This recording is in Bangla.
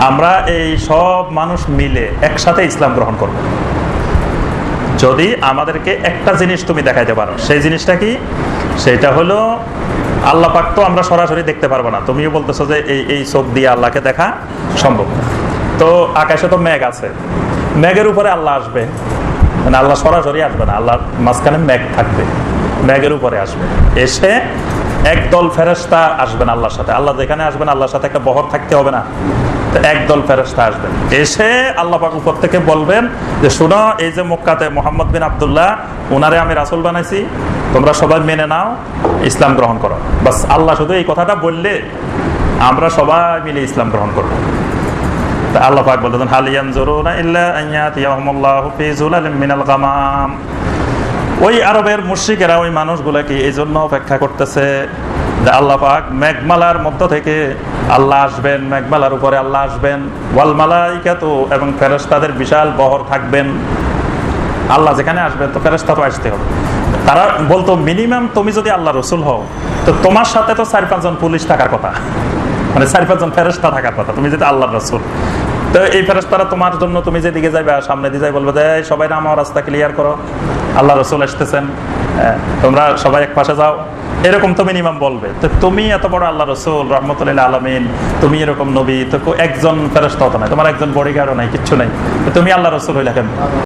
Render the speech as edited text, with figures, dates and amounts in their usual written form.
আমরা এই সব মানুষ মিলে একসাথে ইসলাম গ্রহণ করব যদি আমাদেরকে একটা জিনিস তুমি দেখাইতে পারো। সেই জিনিসটা কি? সেটা হলো আল্লাহ পাক তো আমরা সরাসরি দেখতে পারবো না। তুমিও বলতেছো যে এই চোখ দিয়ে আল্লাহকে দেখা সম্ভব না। তো আকাশে তো মেঘ আছে, মেঘের উপরে আল্লাহ আসবে, মানে আল্লাহ সরাসরি আসবে না, আল্লাহর মাঝখানে মেঘ থাকবে, মেঘের উপরে আসবে, এসে একদল ফেরেশতা আসবেন আল্লাহর সাথে। আল্লাহ যেখানে আসবেন আল্লাহর সাথে একটা বহর থাকতে হবে না? একদল ফেরেশতা আসবেন, এসে আল্লাহ পাক উপর থেকে বলবেন যে শোনো, এই যে মক্কাতে মুহাম্মদ বিন আব্দুল্লাহ, ওনারে আমি রাসূল বানাইছি, তোমরা সবাই মেনে নাও, ইসলাম গ্রহণ করো। বাস আল্লাহ শুধু এই কথাটা বললে আমরা সবাই মিলে ইসলাম গ্রহণ করবো। আল্লাহ পাক বলতেন হাল ইয়ানজুরুনা ইল্লা আন ইয়াতিয়াহুমুল্লাহু ফি যুলালিম মিনাল গামাম। ওই আরবের মুশরিকেরা, ওই মানুষগুলা কি এই জন্য অপেক্ষা করতেছে যে আল্লাহ পাক মেঘমালার মধ্য থেকে আল্লাহ আসবেন, মেঘমালার উপরে আল্লাহ আসবেন, ওয়াল মালাইকাতু, এবং ফেরেশতাদের বিশাল বহর থাকবেন। আল্লাহ যেখানে আসবেন তো ফেরেশতা তো আসতে হবে। তারা বলতো মিনিমাম তুমি যদি আল্লাহ রসুল হও তো তোমার সাথে তো 4-5 জন পুলিশ থাকার কথা, মানে 4-5 জন ফেরেশতা থাকার কথা, তুমি যদি আল্লাহর রাসূল। তো এই ফেরেশতারা তোমার জন্য, তুমি যেদিকে যাবে সামনে দিয়ে যাই, বলবে যে সবাই না আমার রাস্তা ক্লিয়ার করো, আল্লাহ রাসূল আসতেছেন, তোমরা সবাই এক পাশে যাও, এরকম তো মিনিমাম বলবে। তো তুমি এত বড় আল্লাহ রাসূল রাহমাতুল লিল আলামিন, তুমি এরকম নবী, তো একজন ফেরেশতাও তো নাই, তোমার একজন বডিগার্ডও নাই, কিচ্ছু নাই, তুমি আল্লাহ রাসূল হইলা কেন?